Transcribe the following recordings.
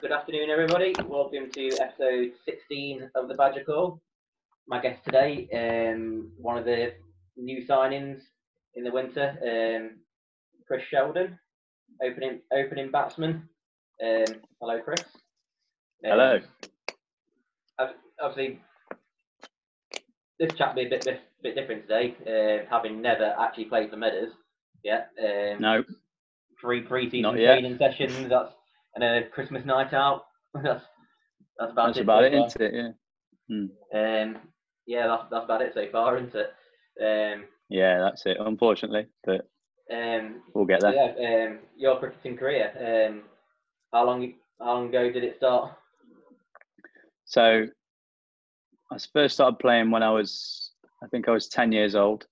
Good afternoon, everybody. Welcome to episode 16 of the Badger Call. My guest today, one of the new signings in the winter, Chris Sheldon, opening batsman. Hello, Chris. Hello. Obviously, this chat will be a bit different today, having never actually played for Meadows yet. No. 3 pre-season training sessions. And a Christmas night out. that's about it. That's about it, isn't it? Yeah. That's about it so far, isn't it? Yeah, that's it. Unfortunately, but we'll get there. Yeah. Your cricketing career. How long ago did it start? So, I first started playing when I think I was 10 years old.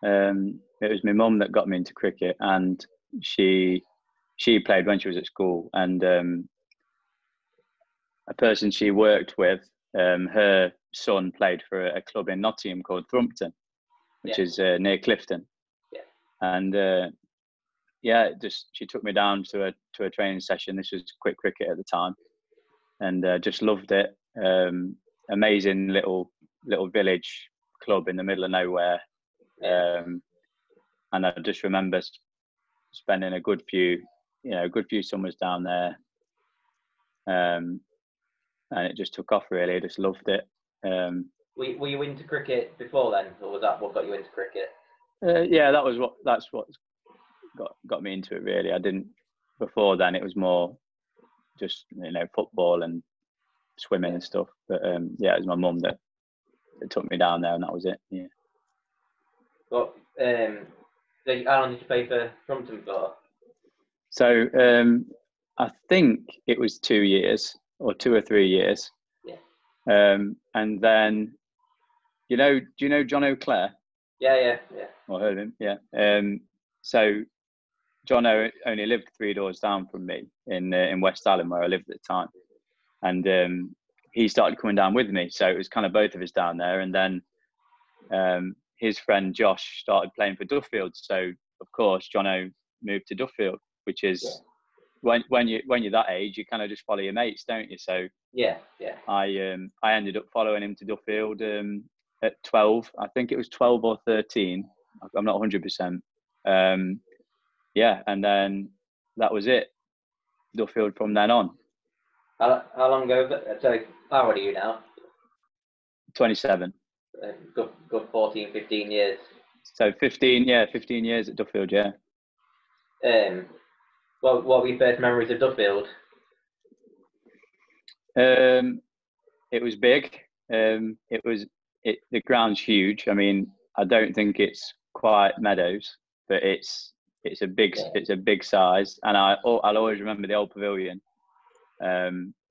It was my mum that got me into cricket, and she played when she was at school, and a person she worked with, her son played for a club in Nottingham called Thrumpton, which is near Clifton. Yeah. And she took me down to a training session. This was quick cricket at the time, and just loved it. Amazing little village club in the middle of nowhere, and I just remember spending a good few summers down there, and it just took off. Really, I just loved it. Were you into cricket before then, or was that what got you into cricket? That's what got me into it. Really, I didn't before then. It was more just football and swimming and stuff. But it was my mum that took me down there, and that was it. Yeah. Well, so how long did you play for Thrumpton for? So I think it was 2 years or 2 or 3 years. Yeah. And then, do you know John O'Clair? Yeah. I heard of him. Yeah. So John only lived 3 doors down from me in West Island, where I lived at the time, and he started coming down with me. So it was kind of both of us down there, and then his friend Josh started playing for Duffield. So of course Jono moved to Duffield, which is when you're that age, you kind of just follow your mates, don't you? So yeah. I ended up following him to Duffield at 12. I think it was 12 or 13. I'm not 100%. And then that was it. Duffield from then on. How long ago? So how old are you now? 27. Good 14, 15 years. So 15 years at Duffield, yeah. What were your first memories of Duffield? It was big. The ground's huge. I mean, I don't think it's quite Meadows, but it's a big size. And I'll always remember the old pavilion.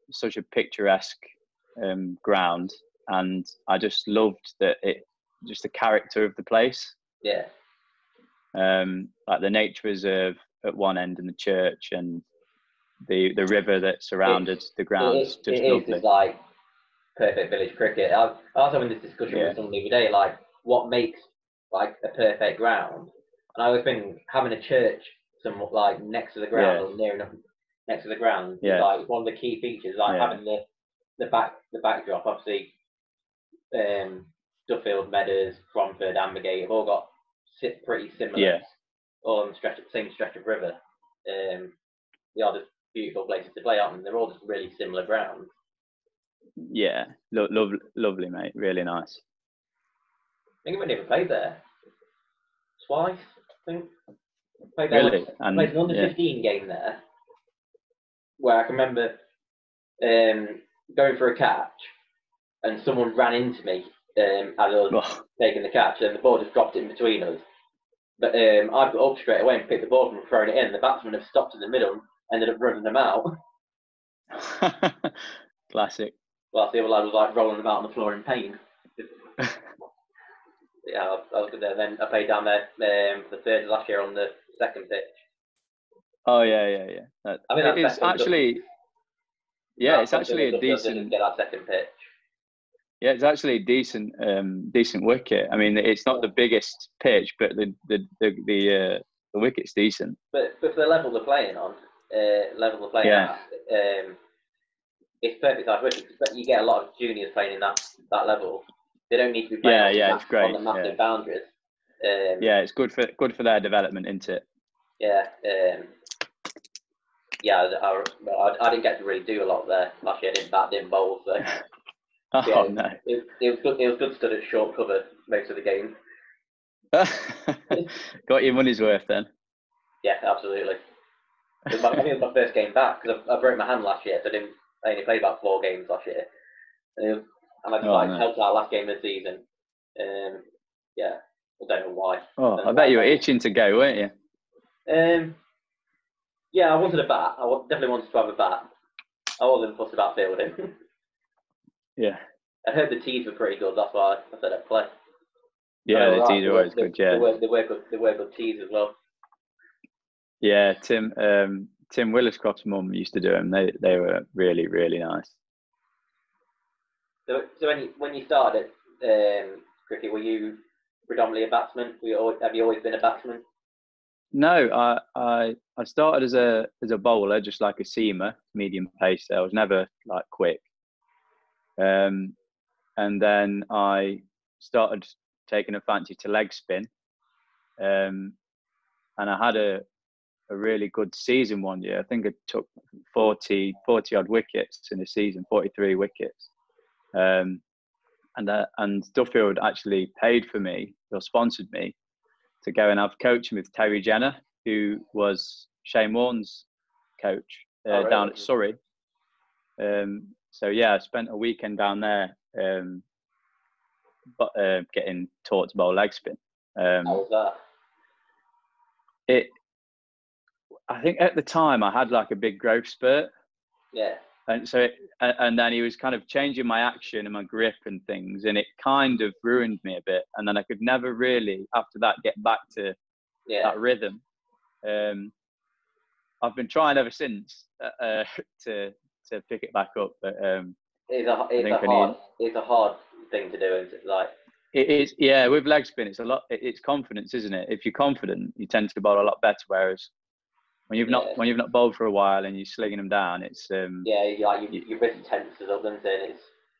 Such a picturesque ground, and I just loved just the character of the place. Yeah. Like the nature reserve at one end and the church and the river that surrounded the grounds. It's like perfect village cricket. I was having this discussion with someone the other day, like what makes like a perfect ground. And I always think having a church somewhat like next to the ground or near enough next to the ground is like one of the key features. Like having the backdrop. Obviously, Duffield, Meadows, Cromford, Ambergate have all got pretty similar, all on the same stretch of river. They are just beautiful places to play, aren't they? They're all just really similar grounds. Yeah, lovely, mate. Really nice. I think I've only ever played there twice. I think played there. I played an under 15 game there, where I can remember going for a catch, and someone ran into me as I was taking the catch, and the ball just dropped in between us. But I got up straight away and picked the ball and thrown it in. The batsman have stopped in the middle, ended up running them out. Classic. Whilst the other lad was like rolling about on the floor in pain. I was good there. Then I played down there for the third last year on the second pitch. Oh yeah. I mean, it's actually, it's actually a decent. Get that second pitch. Yeah, it's actually a decent wicket. I mean, it's not the biggest pitch, but the wicket's decent. But for the level they're playing on, level we're playing at, it's perfect size wickets, but you get a lot of juniors playing in that level. They don't need to be playing it's great. on the massive boundaries. It's good for their development, isn't it? Yeah. I didn't get to really do a lot there last year. I didn't bowl, so. No. It was good. It was good to study short cover most of the game. Got your money's worth then. Yeah, absolutely. I think it was my first game back because I broke my hand last year, so I only played about 4 games last year, and I just helped out last game of the season. Yeah, I don't know why. I bet you were itching to go, weren't you? Yeah, I wanted a bat. I definitely wanted to have a bat. I wasn't fussed about fielding. Yeah. I heard the tees were pretty good. That's why I said I'd play. Yeah, the tees are always good. Yeah, they were good tees as well. Yeah, Tim Williscroft's mum used to do them. They were really, really nice. So when you started cricket, were you predominantly a batsman? Have you always been a batsman? No, I started as a bowler, just like a seamer, medium pace. I was never like quick. And then I started taking a fancy to leg spin. And I had a really good season one year. I think I took 40 odd wickets in a season, 43 wickets. And Duffield actually paid for me, or sponsored me, to go and have coaching with Terry Jenner, who was Shane Warne's coach down at Surrey. So yeah, I spent a weekend down there, getting taught to bowl leg spin. How was that? I think at the time I had like a big growth spurt. Yeah. And so, and then he was kind of changing my action and my grip and things, and it kind of ruined me a bit. And then I could never really, after that, get back to that rhythm. I've been trying ever since to pick it back up, but it's a hard thing to do. Isn't it? Like it is, yeah. With leg spin, it's a lot. It's confidence, isn't it? If you're confident, you tend to bowl a lot better. Whereas when you've not bowled for a while and you're slinging them down, it's your wrist tenses up, doesn't it?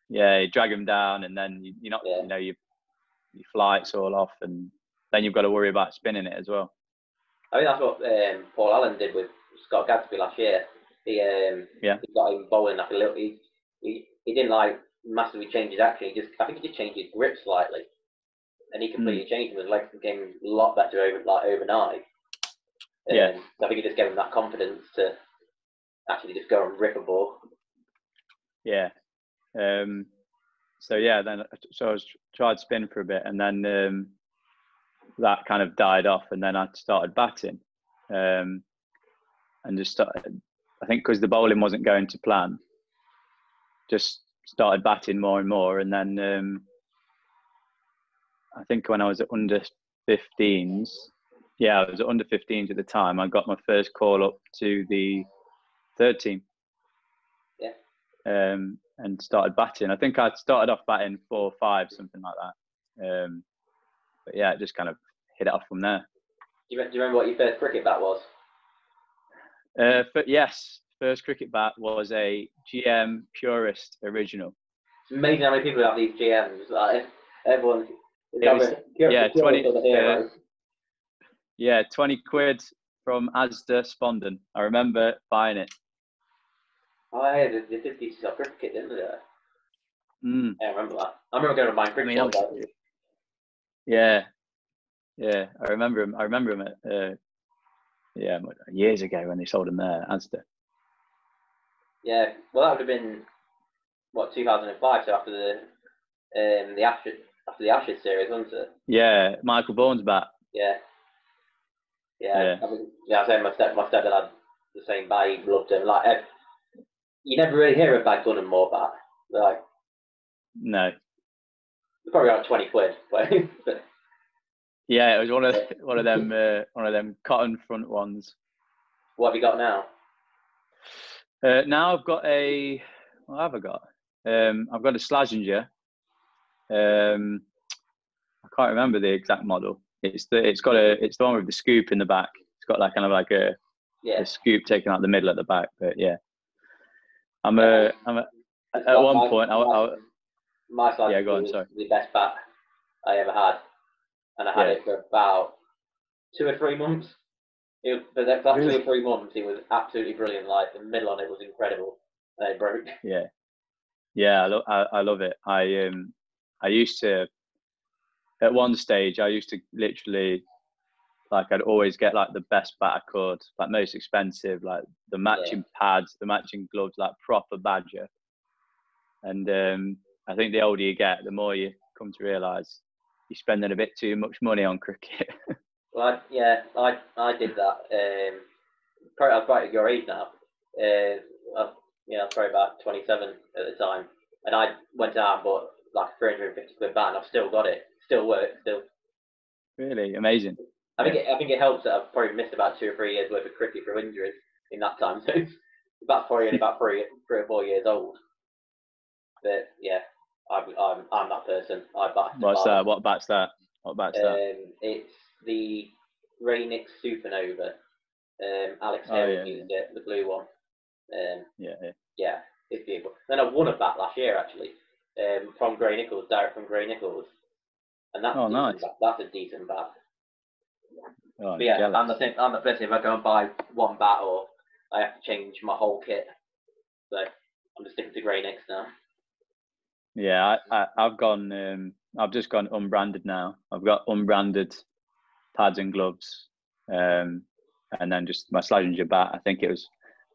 You drag them down, and then you're not, your flight's all off, and then you've got to worry about spinning it as well. I think that's what Paul Allen did with Scott Gadsby last year. He got him bowling like a little. He didn't like massively change his action. I think he just changed his grip slightly, and he completely changed him. His legs became a lot better overnight. I think it just gave him that confidence to actually just go and rip a ball. Yeah. Then I was tried spin for a bit, and then that kind of died off, and then I started batting, and just started. I think because the bowling wasn't going to plan, just started batting more and more, and then I think when I was at under 15s. Yeah, I was at under 15s at the time. I got my first call up to the third team. Yeah. And started batting. I think I started off batting 4 or 5, something like that. But yeah, it just kind of hit it off from there. Do you remember what your first cricket bat was? Yes, first cricket bat was a GM Purist original. It's amazing how many people have these GMs. Like everyone. 20 quid from Asda Spondon. I remember buying it. Oh yeah, they did teach us cricket, didn't they? Yeah, I remember that. I remember going to buy cricket. Yeah, I remember him at years ago when they sold them there, Asda. Yeah, well, that would have been 2005. So after the Ashes series, wasn't it? Yeah, Michael Vaughan's bat. Yeah. I was saying my stepdad had the same bat. He loved him. Like you never really hear a bad Gunn & Moore bat. Like no, probably around 20 quid. But yeah, it was one of them cotton front ones. What have you got now? Now I've got what have I got? I've got a Slazenger. I can't remember the exact model. It's the one with the scoop in the back. It's got like kind of like a the scoop taken out the middle at the back. But yeah, at one point, my side yeah, go on, was sorry. the best bat I ever had, and I had it for about 2 or 3 months. For that really? 2 or 3 months, it was absolutely brilliant. Like the middle on it was incredible, and it broke. Yeah, I love it. I used to, at one stage, I used to literally, like, I'd always get like the best bat I could, like most expensive, like the matching pads, the matching gloves, like proper Badger. And I think the older you get, the more you come to realise you're spending a bit too much money on cricket. Well, I did that. I was quite at your age now. I was probably about 27 at the time, and I went out and bought like a 350 quid bat, and I've still got it. Still works. Still. Really amazing. I think it helps that I've probably missed about 2 or 3 years worth of cricket through injuries in that time. So about probably about 3 or 4 years old. But yeah, I'm that person. I bat. What's that? What bat's that? It's the Rainix Supernova. Alex Hale used it, the blue one. Yeah, it's beautiful. Then I won a bat last year actually, from Grey Nichols, direct from Grey Nichols, and that's nice. That's a decent bat. Oh, but yeah, I'm the person. If I go and buy one bat, or I have to change my whole kit, so I'm just sticking to Grey Nix now. Yeah, I've gone. I've just gone unbranded now. I've got unbranded pads and gloves, and then just my Slazenger bat. I think it was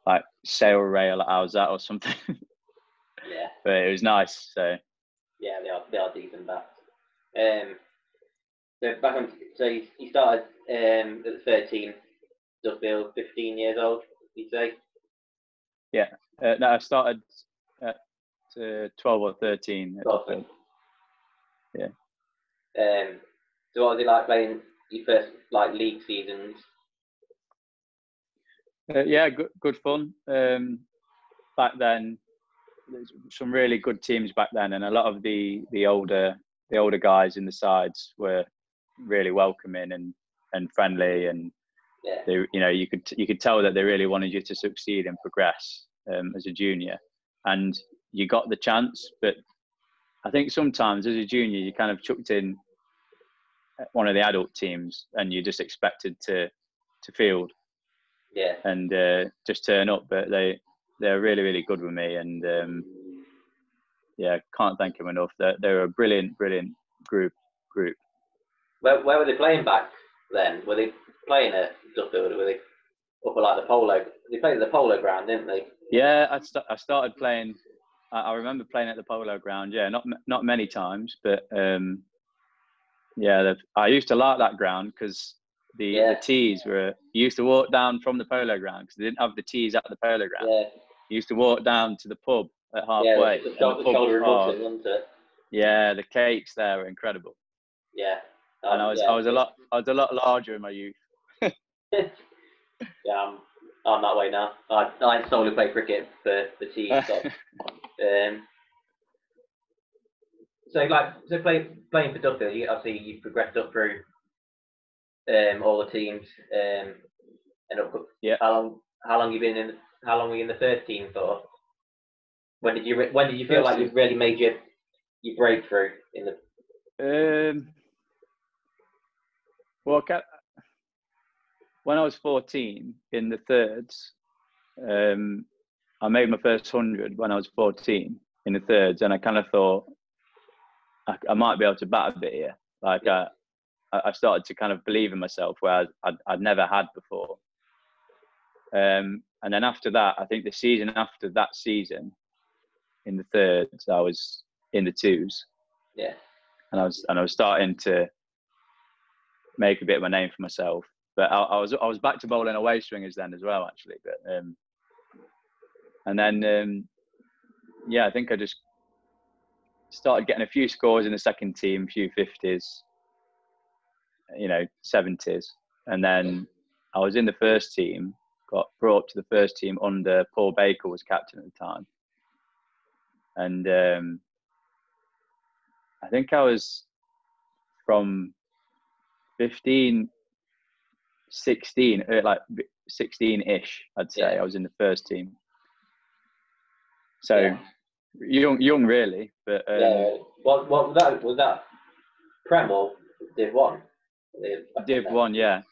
like Sail Rail I was at or something. Yeah, but it was nice. So yeah, they are decent bats. So you started at 13, Duffield, 15 years old, you'd say? Yeah, no, I started at 12 or 13 at Duffield. Yeah. So what was it like playing your first league seasons? Yeah, good fun. Back then, there's some really good teams back then, and a lot of the older guys in the sides were really welcoming and friendly, and they, you could tell that they really wanted you to succeed and progress as a junior, and you got the chance. But I think sometimes as a junior, you kind of chucked in one of the adult teams, and you just expected to field, and just turn up. But they're really, really good with me, and can't thank them enough. They're a brilliant group. Where were they playing back then? Were they playing at Duffield? Were they up at the polo? They played at the polo ground, didn't they? Yeah, I started playing. I remember playing at the polo ground. Yeah, not many times, but I used to like that ground because the tees were. You used to walk down from the polo ground because they didn't have the tees at the polo ground. Yeah. You used to walk down to the pub at halfway. The shoulder emulsion, wasn't it? Yeah, the cakes there were incredible. Yeah. And I was a lot larger in my youth. Yeah, I'm that way now. I solely play cricket for the team. So playing for Duffield, you've progressed up through all the teams, and up. Yeah. How long you been in? How long were you in the first team for? When did you feel like you really made your breakthrough in the? Well, when I was 14 in the thirds, I made my first 100 when I was 14 in the thirds, and I kind of thought I might be able to bat a bit here. I started to kind of believe in myself where I'd never had before. And then after that, I think the season after that season, in the thirds, I was in the twos. Yeah. And I was starting to make a bit of a name for myself. But I was back to bowling away swingers then as well, actually. But and then I think I just started getting a few scores in the second team, a few 50s, 70s, and then I was in the first team. Got brought up to the first team under Paul Baker was captain at the time, and I think I was from 15 16, like 16-ish, I'd say. Yeah. I was in the first team. So Yeah. young really, but Yeah. What was that Prem or Div 1? Div 1, yeah.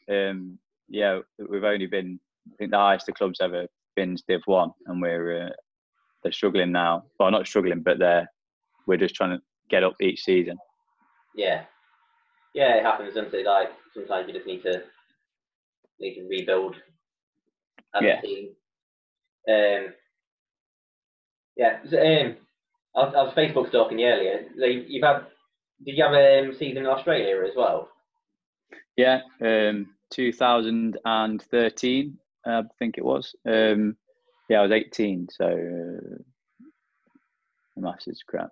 Yeah, we've only been, I think the highest the club's ever been is Div 1, and they're struggling now. Well, not struggling, but we're just trying to get up each season. Yeah. Yeah, it happens, doesn't it? Like, sometimes you just need to rebuild as a team. Yeah. So, I was Facebook stalking you earlier. Did you have a season in Australia as well? Yeah, 2013, I think it was. Yeah, I was 18, so the maths is crap.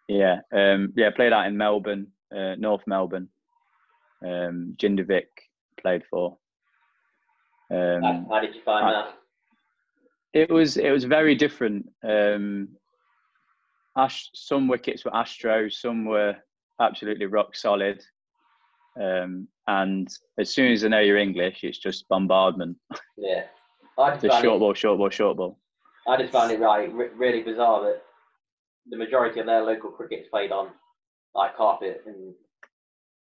Yeah, played out in Melbourne, North Melbourne. Jindavik played for. How did you find that? It was very different. Some wickets were Astro, some were absolutely rock solid. And as soon as they know you're English, it's just bombardment. Yeah. Just short ball. I just found it really bizarre that the majority of their local cricket's played on like carpet and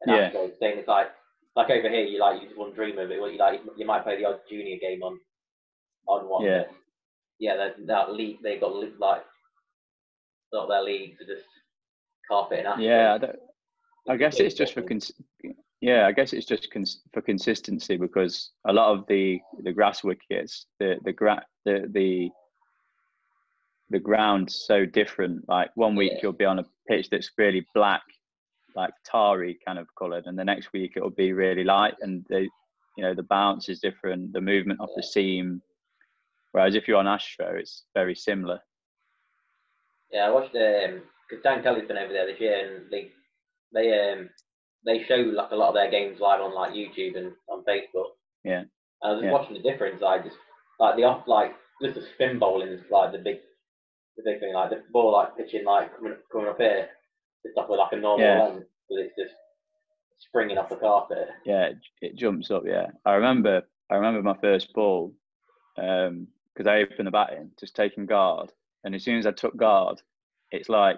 yeah. Thing. It's like over here, you just wouldn't dream of it. Well, you might play the odd junior game on one. Yeah. That league, they've got like a lot of their leagues are just carpet and asphalt. Yeah, I guess it's just for consistency, because a lot of the grass wickets, the ground's so different. Like one week you'll be on a pitch that's really black, like tarry kind of coloured, and the next week it'll be really light, and the bounce is different, the movement of the seam. Whereas if you're on Astro, it's very similar. Yeah, I watched because Dan Kelly's been over there this year, and they show like a lot of their games live on like YouTube and on Facebook. Yeah. I was just watching the difference. I just like just the spin bowling is like the big thing. Like the ball like pitching like coming up here, it's up with like a normal length, but it's just springing off the carpet. Yeah, it jumps up. Yeah, I remember my first ball because I opened the batting, just taking guard, and as soon as I took guard, it's like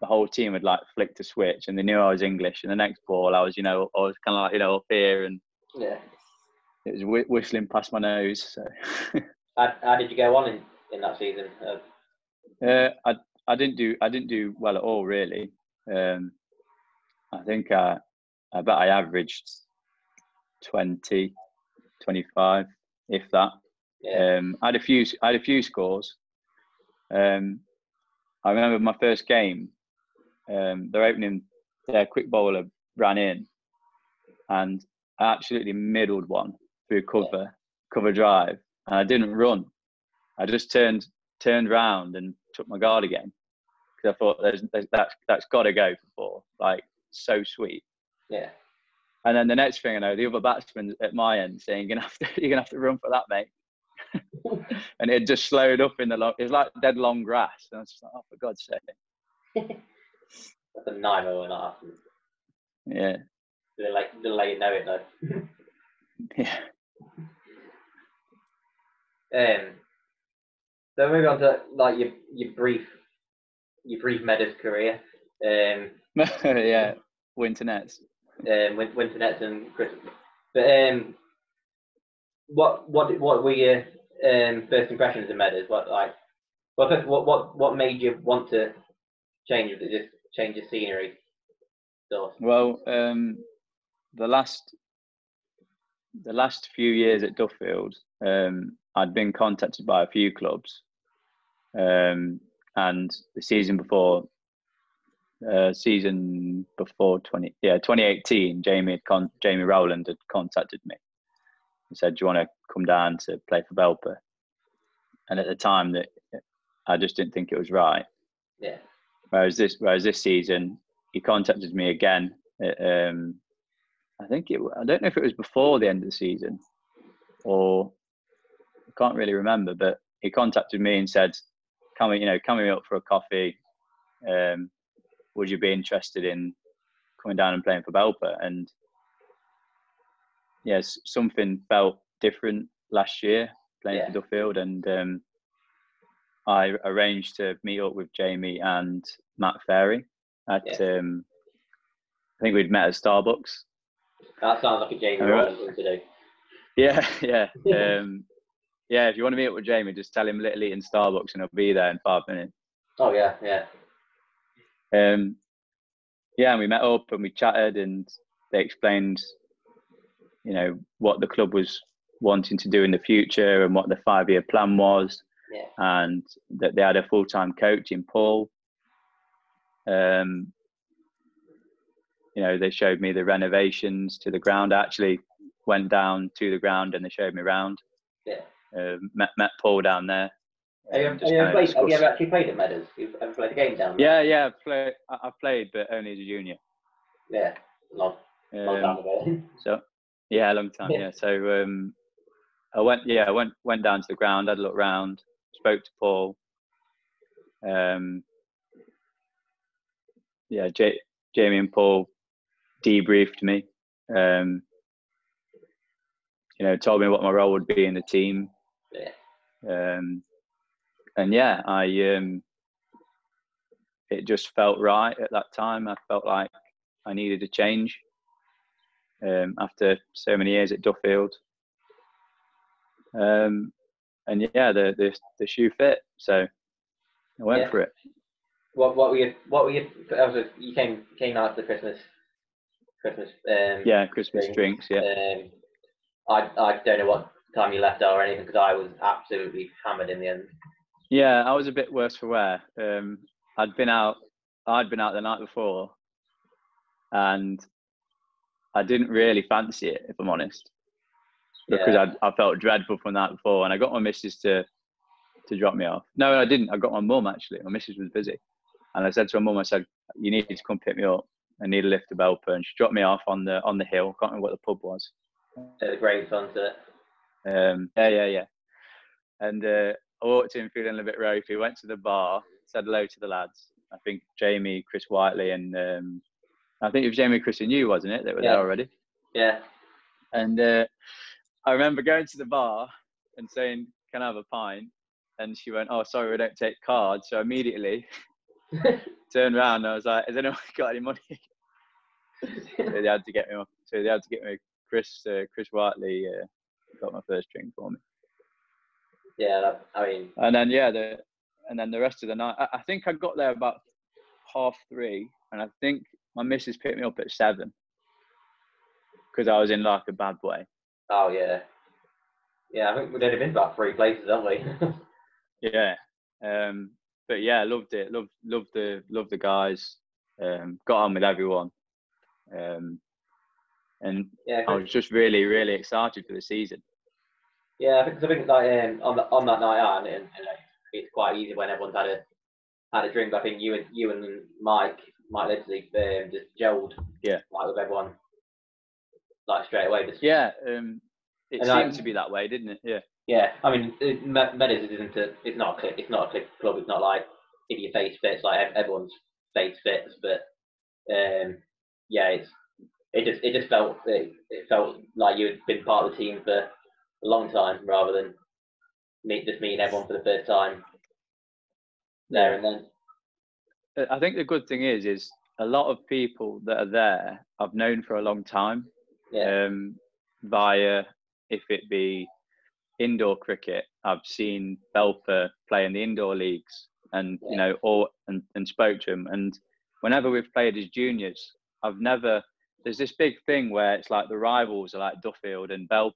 the whole team had like flicked a switch, and they knew I was English. And the next ball, I was kind of like up here, and it was whistling past my nose. So, how did you go on in that season? I didn't do well at all, really. I think I bet I averaged 20, 25, if that. Yeah. I had a few scores. I remember my first game. Their quick bowler ran in, and I absolutely middled one through cover drive, and I didn't run. I just turned round and took my guard again, because I thought that's got to go for four. Like, so sweet. Yeah. And then the next thing I know, the other batsman at my end saying, "You're gonna have to run for that, mate." And it just slowed up in it was like dead long grass, and I was just like, "Oh, for God's sake!" That's a nightmare when that happens. Yeah. They'll let you know it though. Yeah. So moving on to like your brief Meadows career. Yeah, winter nets. Winter nets and Christmas. But what were your first impressions of Meadows? What made you want to change it? Just change the scenery? Well, the last few years at Duffield, I'd been contacted by a few clubs, and the season before 2018, Jamie Rowland had contacted me and said, "Do you want to come down to play for Belper?" And at the time, that I just didn't think it was right. Yeah. Whereas this season, he contacted me again. I don't know if it was before the end of the season, or I can't really remember. But he contacted me and said, coming up for a coffee. Would you be interested in coming down and playing for Belper?" And yes, something felt different last year playing Yeah. for Duffield, and I arranged to meet up with Jamie and Matt Ferry at Yeah. I think we'd met at Starbucks. That sounds like a Jamie Rowland thing to do. Yeah, yeah. Yeah, if you want to meet up with Jamie, just tell him Little Eaton Starbucks and he'll be there in 5 minutes. Oh, yeah, yeah. Yeah, and we met up and we chatted and they explained, you know, what the club was wanting to do in the future and what the 5-year plan was. Yeah. And that they had a full-time coach in Paul. You know, they showed me the renovations to the ground. I actually went down to the ground and they showed me around. Yeah. Met Paul down there. Have you ever actually played at Meadows? You've ever played a game down there? Yeah. I've played, but only as a junior. Yeah, long time ago. So, yeah, a long time. Yeah. So I went down to the ground, had a look round, spoke to Paul. Yeah, Jamie and Paul debriefed me. You know, told me what my role would be in the team. Yeah. And yeah, it just felt right at that time. I felt like I needed a change after so many years at Duffield. And yeah, the shoe fit, so I went for it. What were you? You came out for the Christmas. Christmas drinks. Yeah. I don't know what time you left or anything because I was absolutely hammered in the end. Yeah, I was a bit worse for wear. I'd been out the night before, and I didn't really fancy it, if I'm honest, because I felt dreadful from that before. And I got my missus to drop me off. No, I didn't. I got my mum actually. My missus was busy, and I said to my mum, I said, "You need to come pick me up. I need a lift to Belper." And she dropped me off on the hill. Can't remember what the pub was. A great sunset. Yeah. And I walked in feeling a bit ropey. Went to the bar, said hello to the lads. I think Jamie, Chris Whiteley, and I think it was Jamie, Chris, and you, wasn't it? That were there already. Yeah. And I remember going to the bar and saying, "Can I have a pint?" And she went, "Oh, sorry, we don't take cards." So immediately turned around and I was like, "Has anyone got any money?" So they had to get me. Chris Whiteley got my first drink for me. Yeah, And then the rest of the night, I think I got there about 3:30, and I think my missus picked me up at 7 because I was in like a bad way. Oh yeah. Yeah, I think we've only been to about 3 places, haven't we? Yeah. But yeah, loved it. Loved the guys. Got on with everyone. And I was just really, really excited for the season. Yeah, I think like on that night out, and it's quite easy when everyone's had a drink. I think you and Mike literally just gelled. Yeah. Like with everyone, like straight away. It seemed to be that way, didn't it? Yeah. Yeah, I mean, Meadows it's not a click club. It's not like if your face fits, like everyone's face fits. But yeah, it just felt like you had been part of the team for a long time rather than meeting everyone for the first time there and then. I think the good thing is a lot of people that are there I've known for a long time. Yeah. Via, if it be indoor cricket, I've seen Belper play in the indoor leagues, and you know, and spoke to him. And whenever we've played as juniors, there's this big thing where it's like the rivals are like Duffield and Belper.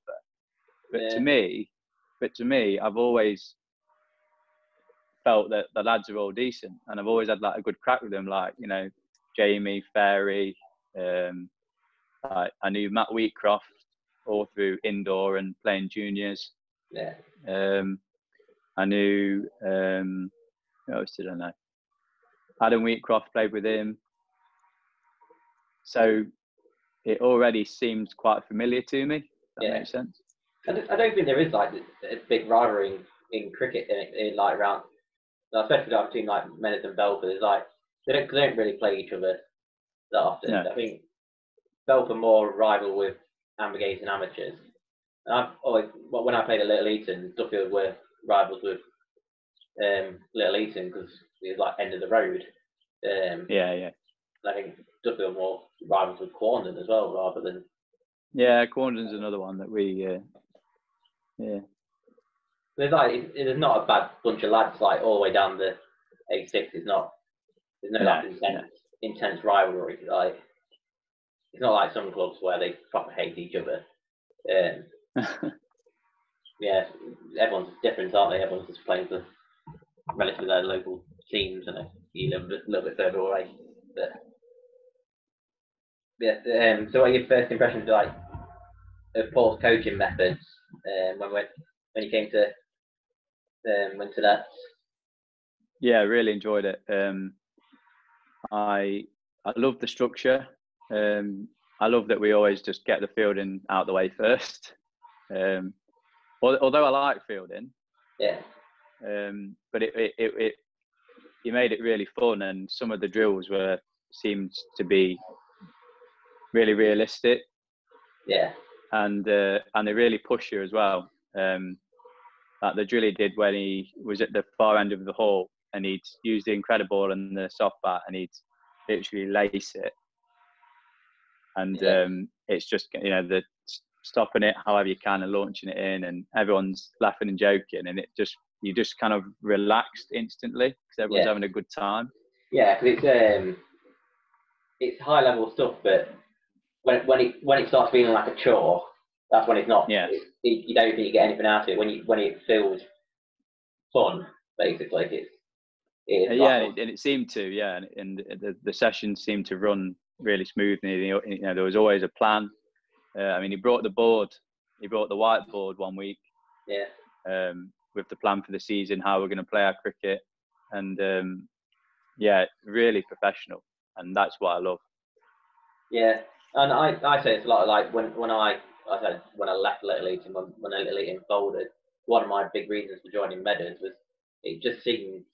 But to me, I've always felt that the lads are all decent, and I've always had like a good crack with them. Like, you know, Jamie, Ferry, I knew Matt Wheatcroft all through indoor and playing juniors. Yeah. I knew who else did I know? Adam Wheatcroft, played with him. So it already seemed quite familiar to me. If that makes sense. I don't think there is like a big rivalry in cricket in like around, especially like between like Meadows and Belper. It's like they don't really play each other that often. No. I think Belper more rival with Ambergates and amateurs. And I've always, when I played at Little Eton, Duffield were rivals with Little Eton because it was like end of the road. Yeah. I think Duffield more rivals with Quarndon as well, rather than. Yeah, Quarndon's another one that we. Yeah. There's not a bad bunch of lads like all the way down the A6. There's no like intense rivalry. Like it's not like some clubs where they proper hate each other. Yeah, everyone's different, aren't they? Everyone's just playing for relatively their local teams, and you live a little bit further away. But yeah, so what are your first impressions like of Paul's coaching methods when you came to went to that? Yeah, really enjoyed it. I love the structure. I love that we always just get the fielding out the way first. Although I like fielding, yeah. But he made it really fun, and some of the drills seemed to be really realistic. Yeah. And they really push you as well. Like the drill he did when he was at the far end of the hall, and he'd use the Incredible and the soft bat, and he'd literally lace it. And it's just, the stopping it however you can and launching it in, and everyone's laughing and joking, and you just kind of relaxed instantly because everyone's having a good time. Yeah, because it's high level stuff, but when it starts feeling like a chore, that's when it's not. Yeah. You don't think you get anything out of it. When it feels fun, basically, it is. And it seemed to, and the sessions seemed to run really smoothly. There was always a plan. He brought the whiteboard one week. Yeah. With the plan for the season, how we're going to play our cricket, and really professional, and that's what I love. Yeah, and I say it's a lot like when I left Little Eton, when Little Eton folded, one of my big reasons for joining Meadows was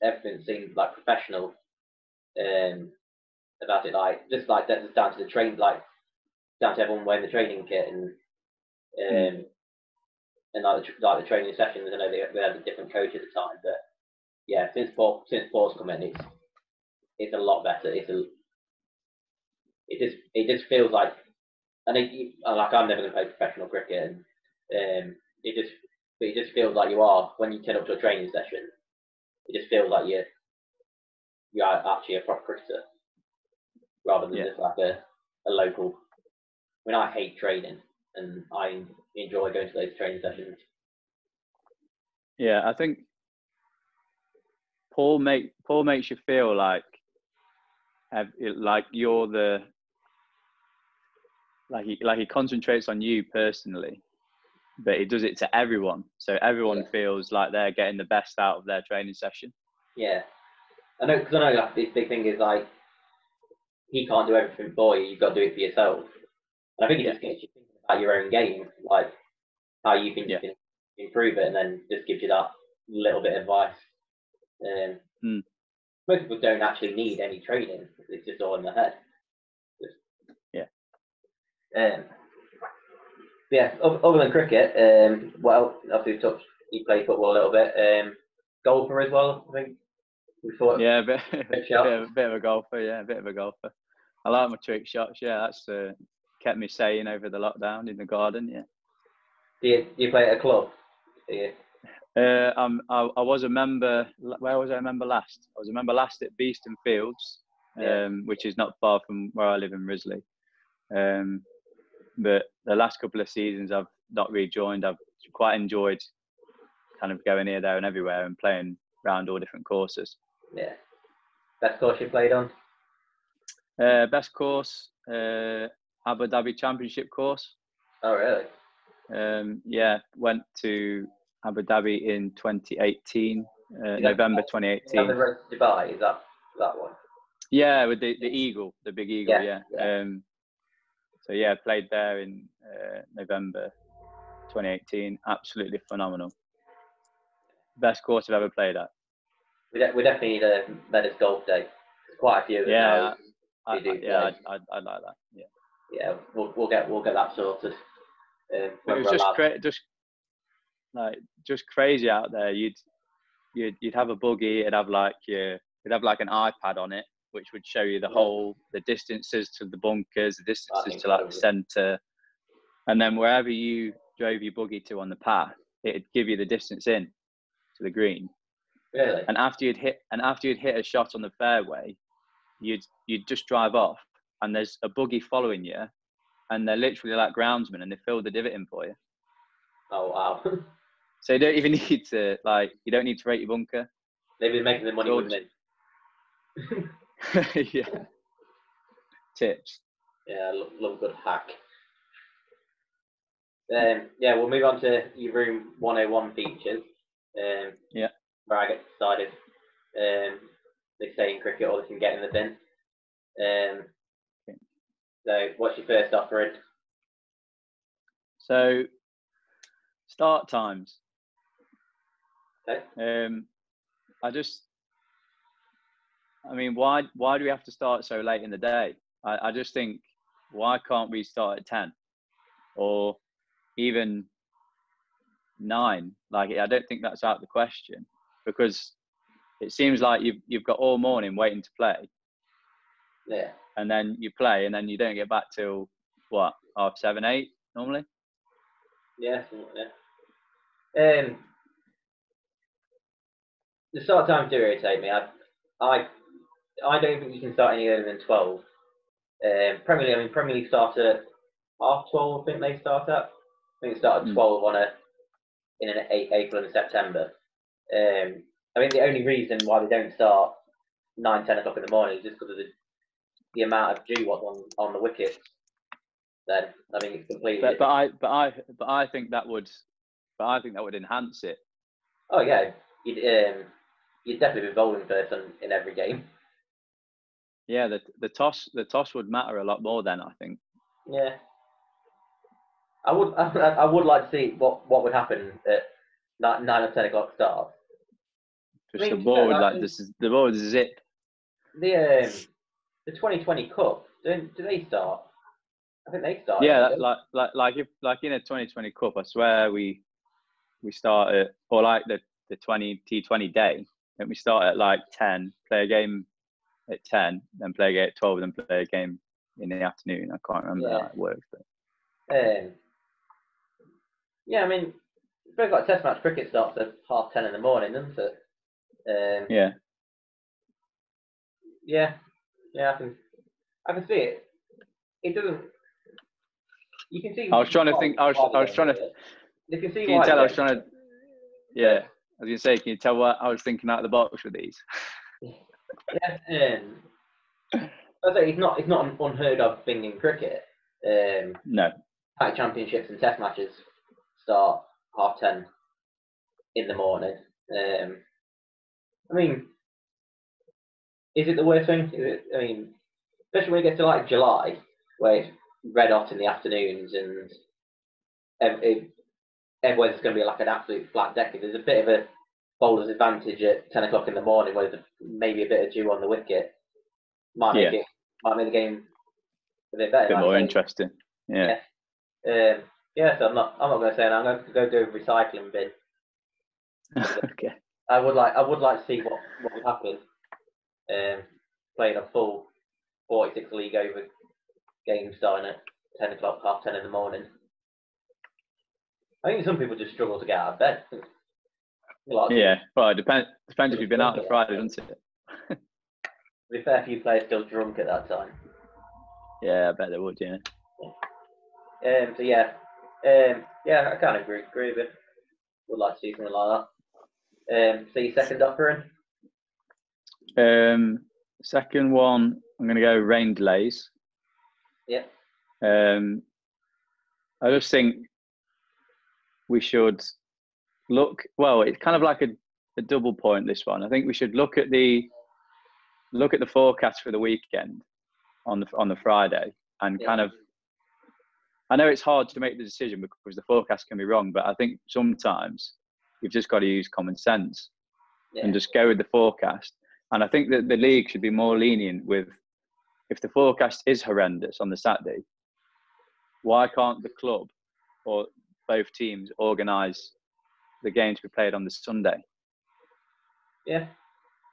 everything seemed like professional. About it, like just like that, just down to the train, like down to everyone wearing the training kit and like the training sessions. I know they had a different coach at the time, but yeah, since Paul's come in, it's a lot better. It just feels like, and I'm never going to play professional cricket, and it just feels like you are when you turn up to a training session. It just feels like you are actually a proper cricketer, rather than just like a local. I mean, I hate training, and I enjoy going to those training sessions. Yeah, I think Paul makes you feel like you're the he concentrates on you personally, but he does it to everyone, so everyone feels like they're getting the best out of their training session. Yeah, I know, because I know like, this big thing is like he can't do everything for you. You've got to do it for yourself. And I think it just gets you thinking about your own game, like how you think you can improve it, and then just gives you that little bit of advice. Most people don't actually need any training; it's just all in their head. Other than cricket, well, obviously you play football a little bit. Golfer as well, I think. A bit of a golfer. Yeah, a bit of a golfer. I like my trick shots. Yeah, that's kept me sane over the lockdown in the garden. Yeah. Do you play at a club? I was a member. Where was I a member last? I was a member last at Beeston Fields, which is not far from where I live in Risley. But the last couple of seasons I've not rejoined. I've quite enjoyed kind of going here, there and everywhere and playing around all different courses. Yeah. Best course you played on? Best course, Abu Dhabi Championship course. Oh, really? Went to Abu Dhabi in 2018, November 2018. Is that the road to Dubai? Is that one? Yeah, with the eagle, the big eagle. Yeah. Played there in November 2018. Absolutely phenomenal. Best course I've ever played at. We definitely need a Meadows golf day. There's quite a few. I'd like that. Yeah. Yeah, we'll get that sorted. It when was we're just allowed. just crazy out there. You'd have a buggy. You'd have like an iPad on it, which would show you the distances to the bunkers, the distances to like the centre, and then wherever you drove your buggy to on the path, it'd give you the distance in to the green. Really? And after you'd hit a shot on the fairway, you'd just drive off, and there's a buggy following you, and they're literally like groundsmen, and they fill the divot in for you. Oh wow! So you don't even need to rate your bunker. They've been making the money with me. Yeah. Tips. Yeah, I love a good hack. Yeah, we'll move on to your room 101 features. Yeah. Where I get decided. They stay in cricket or they can get in the bin. So, what's your first offering? So, start times. Okay. Why do we have to start so late in the day? I just think, why can't we start at 10 or even 9? Like, I don't think that's out of the question, because it seems like you've got all morning waiting to play. Yeah. And then you play, and then you don't get back till what, 7:30, 8 normally? Yeah. The start times do irritate me. I don't think you can start any earlier than 12. Premier League start at 12:30. I think they start at. I think it started 12 in April and September. I think the only reason why they don't start 9, 10 o'clock in the morning is just because of the amount of dew on the wickets. Then I think it's completely. But I think that would enhance it. Oh yeah, you'd definitely be bowling first in every game. Yeah, the toss would matter a lot more then, I think. Yeah. I would like to see what would happen at 9 or 10 o'clock start. Just the ball would zip. The 2020 Cup, do they start? I think they start. Yeah, like in a 2020 Cup, I swear we start at, or like the T20 day, and we start at like 10, play a game at 10, then play a game at 12, then play a game in the afternoon. I can't remember how it works, but yeah, I mean, it's very like Test match cricket starts at 10:30 in the morning, doesn't it? Yeah. Yeah, I can see it. It doesn't. You can see. I was trying to think. I was trying to. You can see. Can you tell? I was trying to. Yeah, I was gonna say. Can you tell what I was thinking out of the box with these? Yeah. I say it's not an unheard of thing in cricket. No. Like championships and Test matches start 10:30 in the morning. I mean, is it the worst thing? Especially when it gets to like July, where it's red hot in the afternoons and everywhere's going to be like an absolute flat deck. There's a bit of a bowler's advantage at 10 o'clock in the morning, where there's maybe a bit of dew on the wicket. Might make the game a bit better. A bit more interesting. Yeah. So I'm not going to say that. I'm going to go do a recycling bin. Okay. I would like to see what would happen. Playing a full 46 league over game starting at 10 o'clock, 10:30 in the morning. I think some people just struggle to get out of bed. Well, it depends if you've been out on Friday, doesn't it? To be fair, a few players still drunk at that time. Yeah, I bet they would, yeah. I kind of agree with it. Would like to see something like that. So your second offering? Second one, I'm going to go rain delays. Yeah. I just think we should look. Well, it's kind of like a double point. This one, I think we should look at the forecast for the weekend on the Friday and kind of. I know it's hard to make the decision because the forecast can be wrong, but I think sometimes you've just got to use common sense and just go with the forecast. And I think that the league should be more lenient with, if the forecast is horrendous on the Saturday, why can't the club or both teams organise the game to be played on the Sunday. Yeah.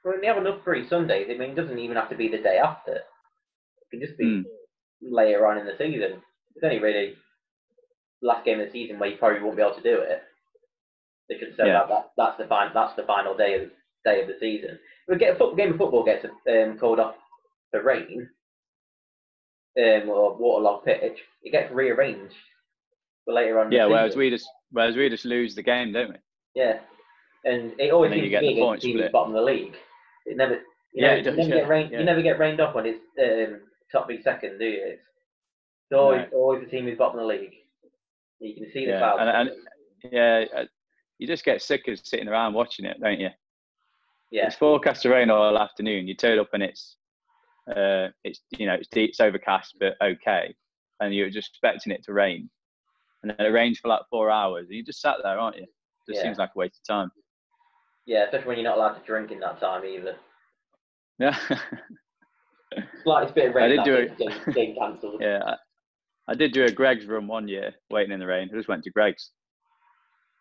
Well, they have enough free Sundays. I mean, it doesn't even have to be the day after. It can just be later on in the season. It's only really last game of the season where you probably won't be able to do it. They should say that's the final day of the season. If a game of football gets called off for rain or waterlogged pitch, it gets rearranged for later on. Yeah, whereas we just lose the game, don't we? Yeah, and it always seems to be against the team at the bottom of the league. It never, you never get rained off when it's top v second, do you? It's always the team who's bottom of the league. You can see the clouds. And you just get sick of sitting around watching it, don't you? Yeah. It's forecast to rain all afternoon. You turn up and it's overcast but okay, and you're just expecting it to rain, and then it rains for like 4 hours. You just sat there, aren't you? Just seems like a waste of time. Yeah, especially when you're not allowed to drink in that time either. Yeah. Slightest bit of rain. Game cancelled. Yeah, I did do a Greggs run one year, waiting in the rain. I just went to Greggs.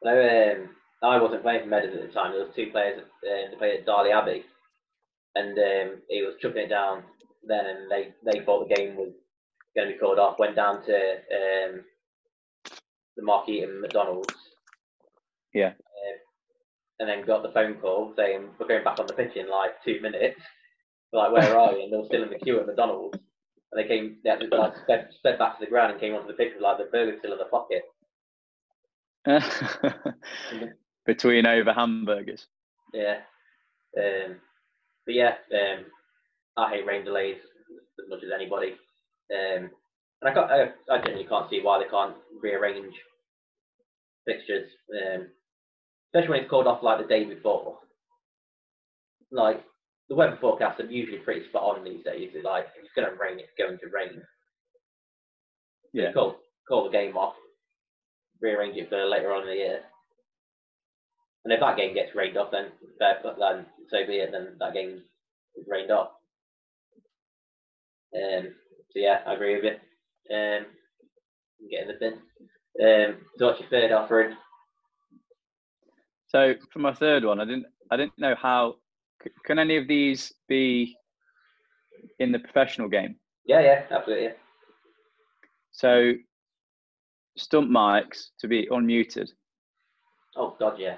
No, I wasn't playing for Meadows at the time. There was two players that played at Darley Abbey, and he was chucking it down then, and they thought the game was going to be called off. Went down to the Mark Eaton McDonald's. Yeah. And then got the phone call saying we're going back on the pitch in like 2 minutes. Like, where are you? And they were still in the queue at McDonald's. And they had to like sped back to the ground and came onto the pitch with like the burger still in the pocket. Between over hamburgers. Yeah. But yeah, I hate rain delays as much as anybody. And I genuinely can't see why they can't rearrange fixtures. Especially when it's called off like the day before. Like, the weather forecasts are usually pretty spot on these days. It's like, if it's going to rain, it's going to rain. Yeah. Call the game off, rearrange it for later on in the year. And if that game gets rained off, then so be it, then that game is rained off. So yeah, I agree with you. Get in the bin. So what's your third offering? So for my third one, I didn't know how. Can any of these be in the professional game? Yeah, absolutely. Yeah. So stump mics to be unmuted. Oh God, yeah,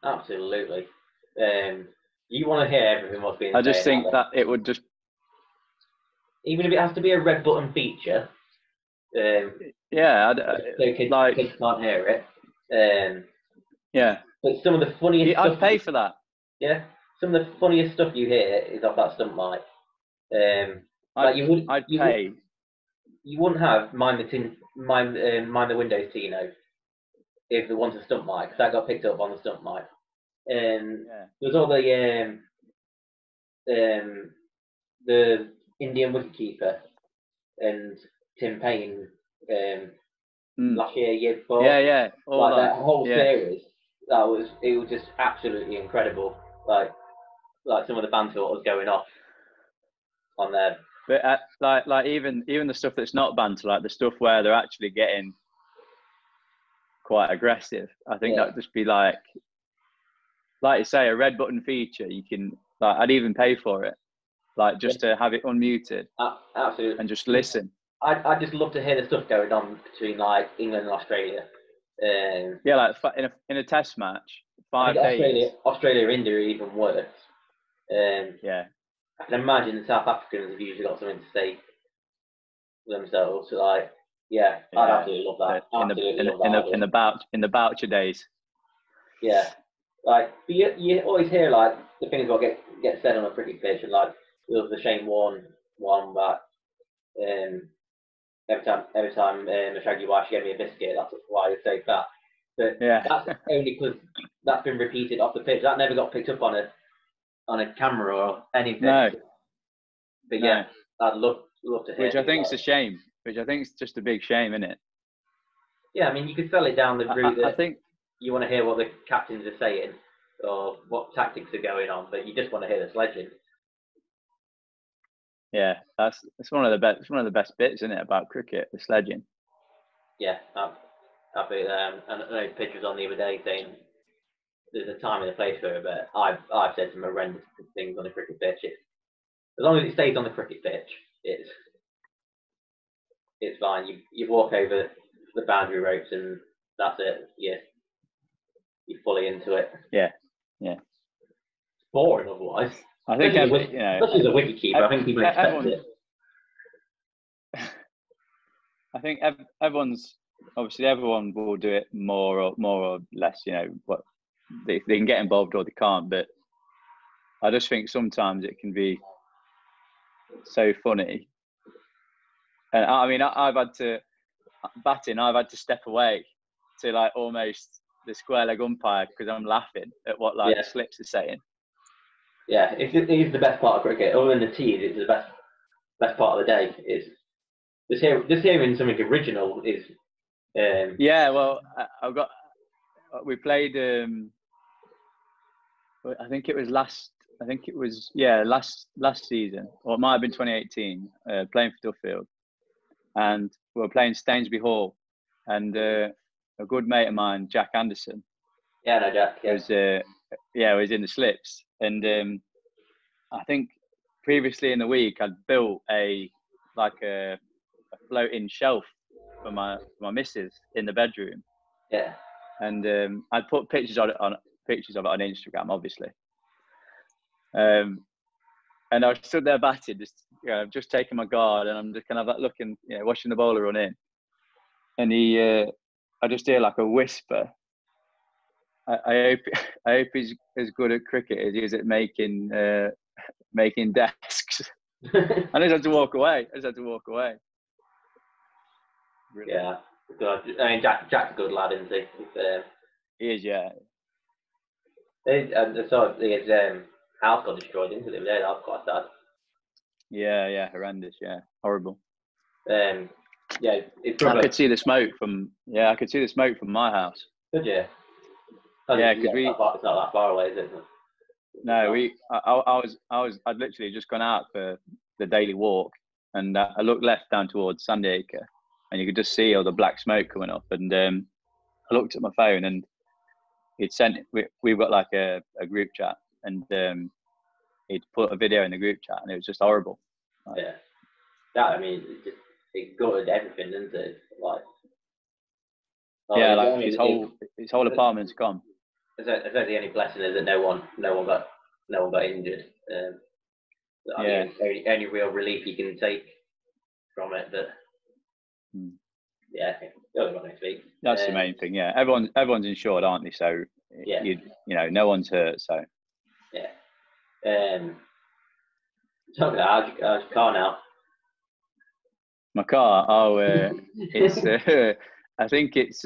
absolutely. You want to hear everything what's being said. I just think that it would just, even if it has to be a red button feature. So kids can't hear it. Yeah. But some of the funniest stuff. I'd pay for that. Yeah. Some of the funniest stuff you hear is off that stump mic. I'd pay. You wouldn't have mind the Windows Tino if there wasn't a stump mic, because that got picked up on the stump mic. There's all the Indian wicketkeeper and Tim Payne last year before. Yeah. Like that whole series, it was just absolutely incredible. Like some of the banter what was going off on there. But like even the stuff that's not banter, like the stuff where they're actually getting quite aggressive, I think that would just be like you say, a red button feature. You can I'd even pay for it, just to have it unmuted. Absolutely. And just listen. I'd just love to hear the stuff going on between like England and Australia. Like in a test match, 5 days. Australia, India are even worse. Yeah. I can imagine the South Africans have usually got something to say themselves. So I'd absolutely love that. In the Boucher days. Yeah, but you always hear like the things what get said on a cricket pitch, and like there was the Shane Warne one, but every time Shaggy White gave me a biscuit, that's why I say that. But that's only because that's been repeated off the pitch. That never got picked up on a camera or anything. No. But yeah, I'd love to hear. Which I think is a shame. Which I think is just a big shame, isn't it? Yeah, I mean, you could sell it down the route that I think you want to hear what the captains are saying or what tactics are going on, but you just want to hear the sledging. Yeah, it's one of the best bits, isn't it, about cricket, the sledging. Yeah, Absolutely. And I know pictures on the other day saying there's a time and a place for it, but I've said some horrendous things on the cricket pitch. As long as it stays on the cricket pitch, it's fine. You walk over the boundary ropes and that's it. You're fully into it. Yeah. It's boring otherwise. I think especially as a wicket keeper, I think people expect it. I think everyone will do it more or less. What they can get involved or they can't. But I just think sometimes it can be so funny. And I mean, I've had to step away to like almost the square leg umpire because I'm laughing at what the slips are saying. Yeah, it is the best part of cricket. Other than the teas, it's the best part of the day. Is just hearing something original is. Yeah, well, we played. I think it was last season, or it might have been 2018. Playing for Duffield, and we were playing Stainsby Hall, and a good mate of mine, Jack Anderson. Yeah, no, Jack. Yeah. Was in the slips, and I think previously in the week I'd built a floating shelf for my missus in the bedroom. Yeah. And I'd put pictures of it on Instagram, obviously. And I was stood there batting, just taking my guard, and I'm just kind of like looking, watching the bowler run in, and I just hear like a whisper. I hope he's as good at cricket as he is at making desks. I just had to walk away. Really. Yeah, I mean, Jack's a good lad, isn't he? He is, yeah. I saw his house got destroyed into him there. That was quite sad. Yeah, horrendous. Yeah, horrible. Yeah, I could see the smoke from my house. Could you? Yeah, because it's not that far away, is it? No, I'd literally just gone out for the daily walk, and I looked left down towards Sandyacre, and you could just see all the black smoke coming up. And I looked at my phone, and he'd sent. We've got like a group chat, and he'd put a video in the group chat, and it was just horrible. Yeah, I mean, it gutted everything, isn't it? His whole apartment's gone. I suppose the only blessing is that no one got injured. The only real relief you can take from it, but I'm not going to speak. That's the main thing. Yeah, everyone's insured, aren't they? So no one's hurt. So Talking about how's your car now? My car, it's I think it's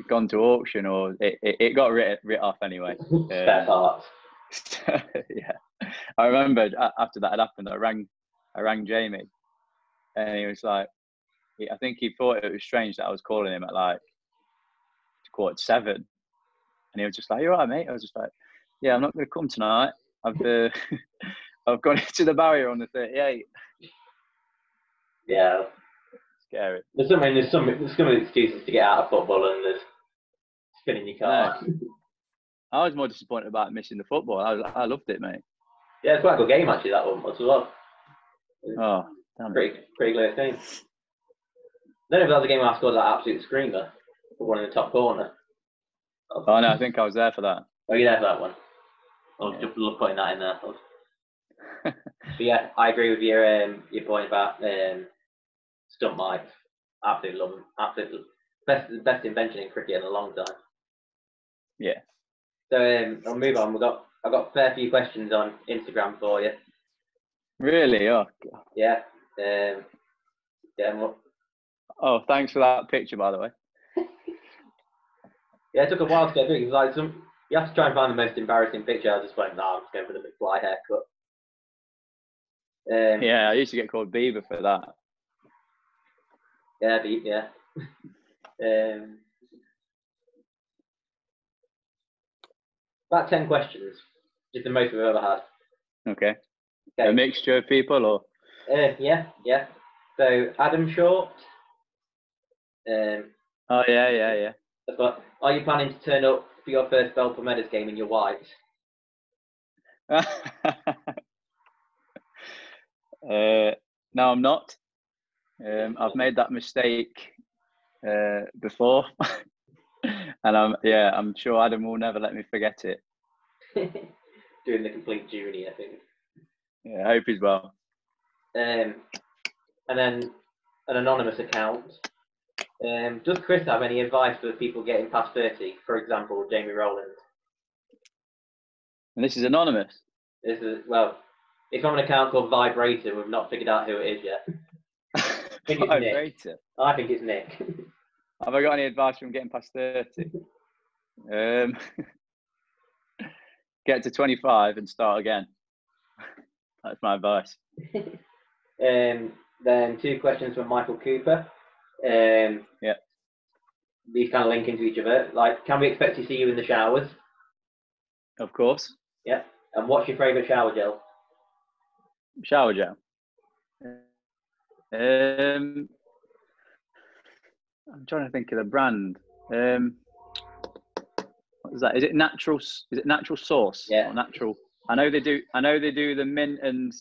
gone to auction, or it got writ off anyway. Spare parts. Yeah, I remember after that had happened, I rang Jamie, and he was like, I think he thought it was strange that I was calling him at like 7:15, and he was just like, "You all right, mate?" I was just like, "Yeah, I'm not going to come tonight. I've gone into the barrier on the 38." Yeah. Scary. There's some excuses to get out of football, and there's spinning your car. No. I was more disappointed about missing the football. I loved it, mate. Yeah, it's quite a good game actually, that one as well. Oh, damn. Pretty close game. I don't know if that was the game where I scored that absolute screamer, the one in the top corner. Oh no, I think I was there for that. Oh, you're there for that one. I was just putting that in there. But yeah, I agree with your point about stump mics. Absolutely love them. Absolutely best invention in cricket in a long time. Yeah. So I'll move on. I've got a fair few questions on Instagram for you. Really? Oh. Yeah. Oh, thanks for that picture, by the way. Yeah, it took a while to get through. It was like you have to try and find the most embarrassing picture. I just went, I'm just going for the McFly haircut. Yeah, I used to get called Bieber for that. Yeah, yeah. About 10 questions. Just the most we've ever had. Okay. A mixture of people, or? Yeah. So Adam Short, Oh yeah. But are you planning to turn up for your first Belper Meadows game in your whites? No, I'm not. I've made that mistake before, and I'm sure Adam will never let me forget it. Doing the complete journey, I think. Yeah, I hope he's well. And then an anonymous account. Does Chris have any advice for people getting past 30? For example, Jamie Rowland. And this is anonymous. This is, well, it's from an account called Vibrator. We've not figured out who it is yet. I think it's Vibrator. Nick. I think it's Nick. Have I got any advice from getting past 30? Get to 25 and start again. That's my advice. Then 2 questions from Michael Cooper. Yeah. These kind of link into each other. Like, can we expect to see you in the showers? Of course. Yeah. And what's your favourite shower gel? Shower gel. I'm trying to think of the brand. What is that? Is it natural? Is it Natural Source? Yeah. Or natural. I know they do the mint and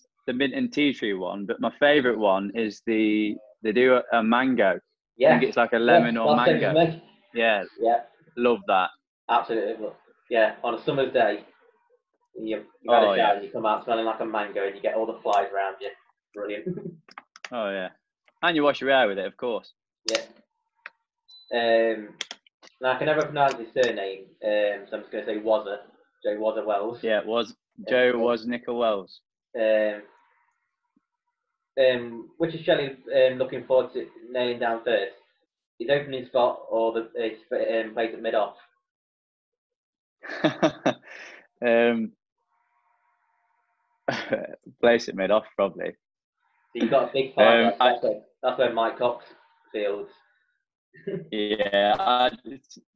tea tree one, but my favourite one is they do a mango. Yeah. I think it's like a lemon or mango. Yeah. Yeah. Love that. Absolutely. Yeah. On a summer's day, you've had a shower and you come out smelling like a mango and you get all the flies around you. Brilliant. Oh yeah. And you wash your hair with it, of course. Yeah. Now I can never pronounce his surname, so I'm just going to say Wazza. Joe Wazza Wells. Yeah, it was. Joe was Nickel Wells. Which is Shelley looking forward to nailing down first? His opening spot or his place at mid-off? Place at mid-off, probably. So you've got a big fight. That's where Mike Cox fields. Yeah,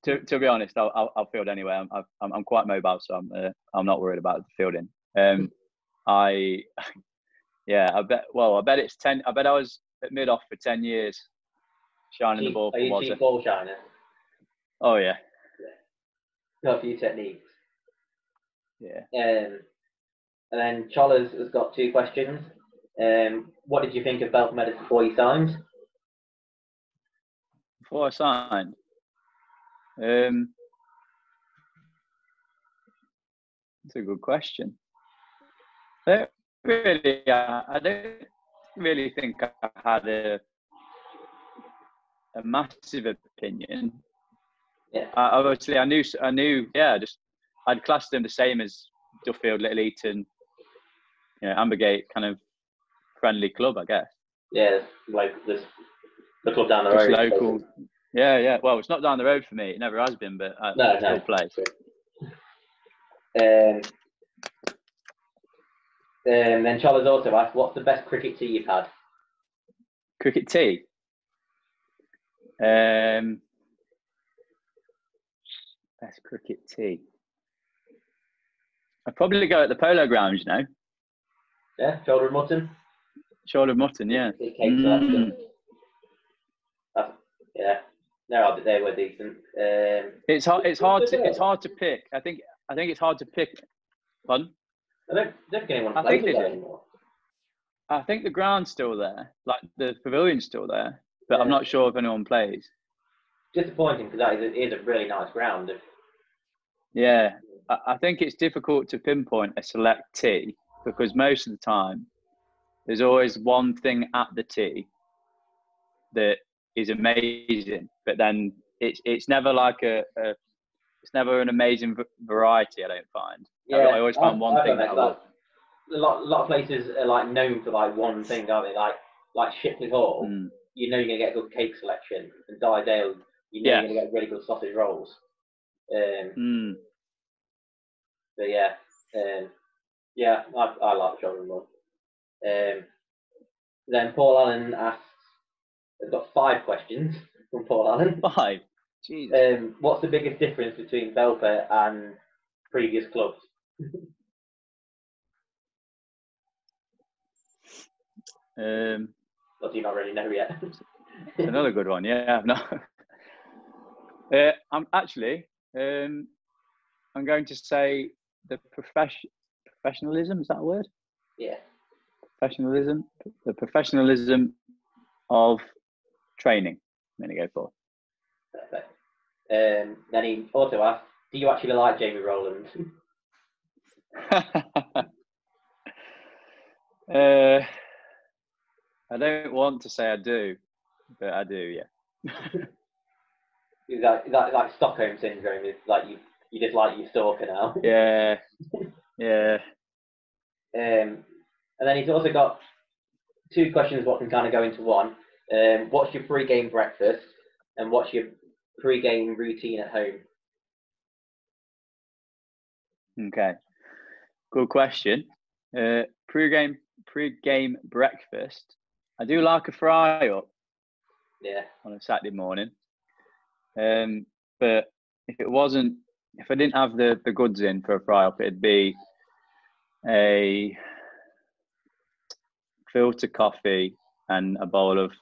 to be honest, I'll field anyway. I'm quite mobile, so I'm not worried about the fielding. I bet it's 10. I bet I was at mid-off for 10 years, shining the ball for Wazza. Are you cheap ball shiner? Oh yeah. Got a few techniques. Yeah. And then Chollas has got 2 questions. What did you think of Belper Meadows before you signed? Before I signed, that's a good question. I don't really think I had a massive opinion. Yeah. Obviously, I knew. Yeah, I'd classed them the same as Duffield, Little Eton, Ambergate, kind of friendly club, I guess. Yeah, like the club down the Just road. Local. Yeah. Well, it's not down the road for me. It never has been, but I still play. Then Chollas also asked, what's the best cricket tea you've had? Cricket tea? Best cricket tea? I'd probably go at the Polo Grounds, Yeah, shoulder of mutton? Shoulder of mutton, yeah. Cake selection. Yeah. No, they were decent. It's hard to pick. I think it's hard to pick. Pardon? I don't think anyone plays there anymore. I think the ground's still there, like the pavilion's still there, but I'm not sure if anyone plays. Disappointing because it is a really nice ground. Yeah, I think it's difficult to pinpoint a select tee because most of the time there's always one thing at the tee that is amazing, but then it's never like it's never an amazing variety. I don't find. Yeah, I always find one thing that I love. A lot of places are like known for like one thing, aren't they? Like Shipley Hall, you're gonna get a good cake selection, and Dale, you're gonna get really good sausage rolls. But yeah, I like the shoulder more. Then Paul Allen asks, I've got 5 questions from Paul Allen. 5? Jesus. What's the biggest difference between Belper and previous clubs? What do you not really know yet? It's another good one. Yeah, no. I'm actually. I'm going to say the professionalism. Is that a word? Yeah. Professionalism. The professionalism of training. I'm going to go for. Perfect. Then he also asked, "Do you actually like Jamie Rowland?" I don't want to say I do, but I do. Yeah. Is that like Stockholm syndrome? It's like you just like your stalker now. Yeah. Yeah. And then he's also got 2 questions what can kind of go into one. What's your pre-game breakfast and what's your pre-game routine at home? Okay. Good question. Pre-game breakfast. I do like a fry up. Yeah. On a Saturday morning. But if I didn't have the goods in for a fry up, it'd be a filter coffee and a bowl of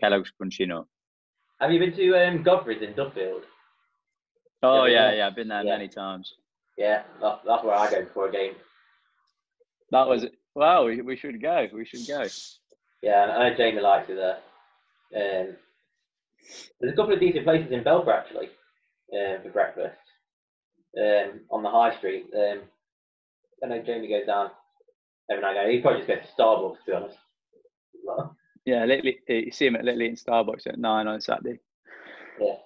Kellogg's Crunchy Nut. Have you been to Godfrey's in Duffield? Oh yeah, I've been there many times. Yeah, that's where I go before a game. That was wow. We should go. We should go. Yeah, I know Jamie likes it there. There's a couple of decent places in Belper actually for breakfast on the high street. I know Jamie goes down every night. He probably just goes to Starbucks, to be honest. Yeah, you see him at Little Eating Starbucks at 9 on Saturday. Yeah.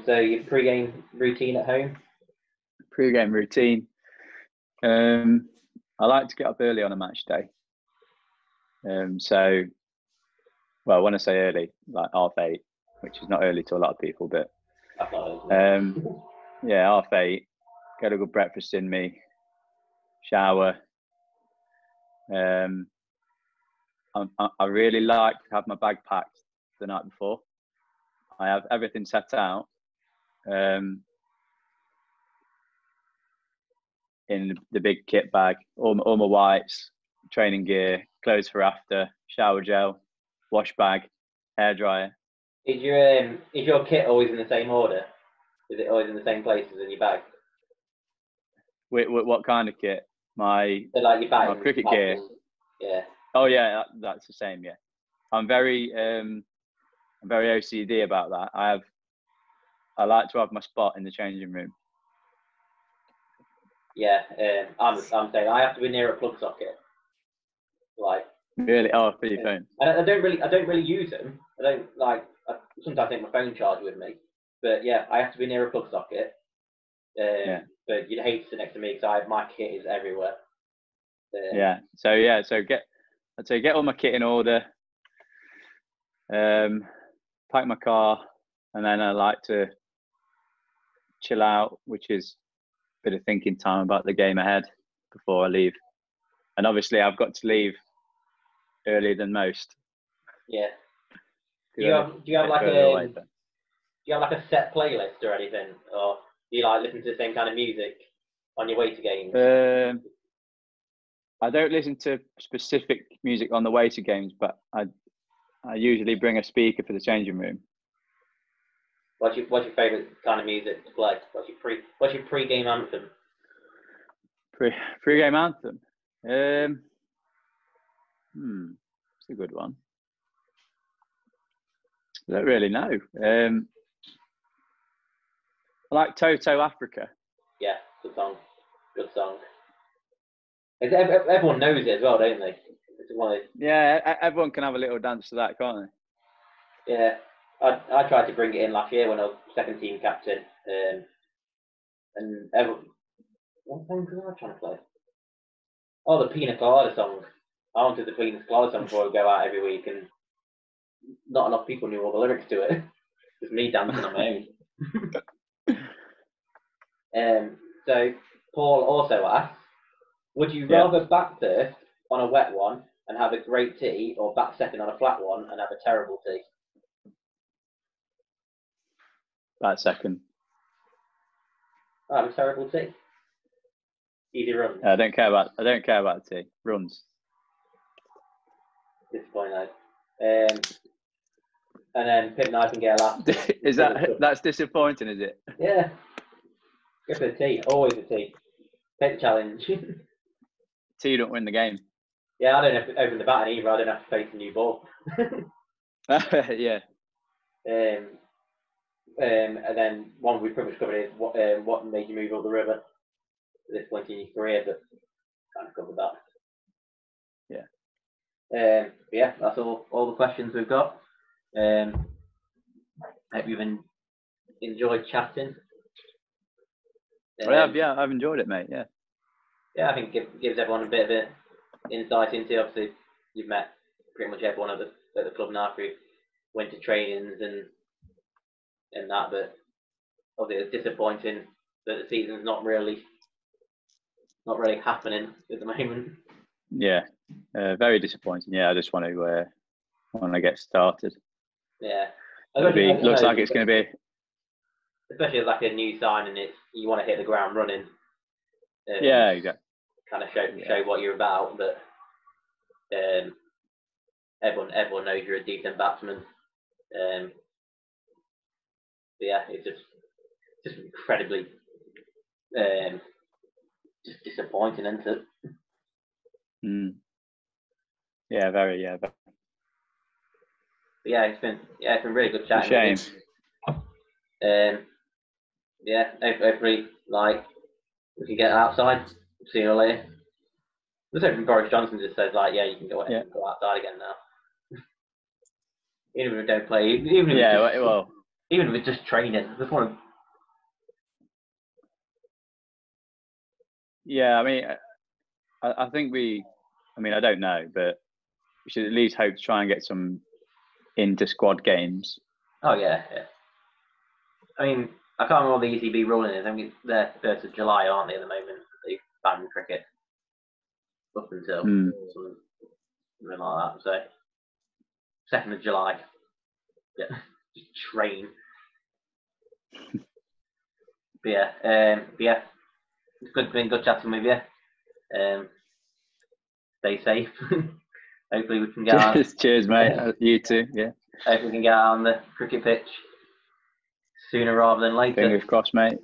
So your pre-game routine at home? Pre-game routine. I like to get up early on a match day. So, well, when I say early, like 8:30, which is not early to a lot of people, but yeah, 8:30. Get a good breakfast in me, shower. I really like to have my bag packed the night before. I have everything set out in the big kit bag, all my wipes, training gear, clothes for after, shower gel, wash bag, hairdryer. Is your kit always in the same order? Is it always in the same places in your bag? What kind of kit? So like your bag, my cricket gear. Yeah. Oh yeah, that's the same. Yeah, I'm very OCD about that. I like to have my spot in the changing room. Yeah, I'm saying I have to be near a plug socket. Like really? Oh, for your phone. And I don't really use them. I don't like. Sometimes I take my phone charger with me, but yeah, I have to be near a plug socket. But you'd hate to sit next to me because my kit is everywhere. Yeah. So I'd say get all my kit in order. Pack my car, and then I like to chill out, which is a bit of thinking time about the game ahead before I leave. And obviously, I've got to leave earlier than most. Yeah. Do you have like a set playlist or anything, or do you like listen to the same kind of music on your way to games? I don't listen to specific music on the way to games, but I usually bring a speaker for the changing room. What's your favourite kind of music to play? What's your pre-game anthem? Pre-game anthem? It's a good one. I don't really know. I like Toto Africa. Yeah, good song. Good song. Everyone knows it as well, don't they? Yeah, everyone can have a little dance to that, can't they? Yeah. I tried to bring it in last year when I was second team captain, and everyone. What song was I trying to play? Oh, the Pina Colada song. I wanted the Pina Colada song before we go out every week, and not enough people knew all the lyrics to it. Just me dancing on my own. So Paul also asks, would you rather bat first on a wet one and have a great tee, or bat second on a flat one and have a terrible tee? Bat second. I have a terrible tee. Easy runs. I don't care about the tee. Runs. Disappointing. and then Pip Nightingale last. That's disappointing, is it? Yeah. Go for the tee. Always the tee. Take the challenge. Tee don't win the game. Yeah, I don't have to open the batting either. I don't have to face a new ball. Yeah. And then one we pretty much covered is what made you move up the river at this point in your career, but kind of covered that. Yeah. Yeah, that's all the questions we've got. Hope you've enjoyed chatting. I've enjoyed it, mate. Yeah. Yeah, I think it gives everyone a bit of an insight into. Obviously, you've met pretty much everyone at the club now through winter trainings and that, but obviously it's disappointing that the season's not really happening at the moment. Yeah, very disappointing. Yeah, I just want to get started. Yeah, looks like it's going to be, especially as like a new sign, and you want to hit the ground running. Yeah, exactly. Kind of show what you're about, but everyone knows you're a decent batsman. But yeah, it's just incredibly just disappointing, isn't it? Yeah, very. Yeah. But yeah, it's been really good chatting. Shame. Yeah, hopefully, like, we can get outside sooner or later. Let's hope Boris Johnson just says, like, yeah, you can go ahead and go outside again now. Even if we don't play, even if it's just training. I just want to. Yeah, I mean, I think I don't know, but we should at least hope to try and get some into squad games. Oh yeah. I mean, I can't remember what the ECB ruling is. I think they're 1st of July, aren't they, at the moment? They banned cricket up until something like that. So 2nd of July. Yeah, just train. But yeah, it's been good chatting with you. Stay safe. Hopefully we can get Cheers, mate. You too. Yeah. Hopefully we can get out on the cricket pitch sooner rather than later. Fingers crossed, mate.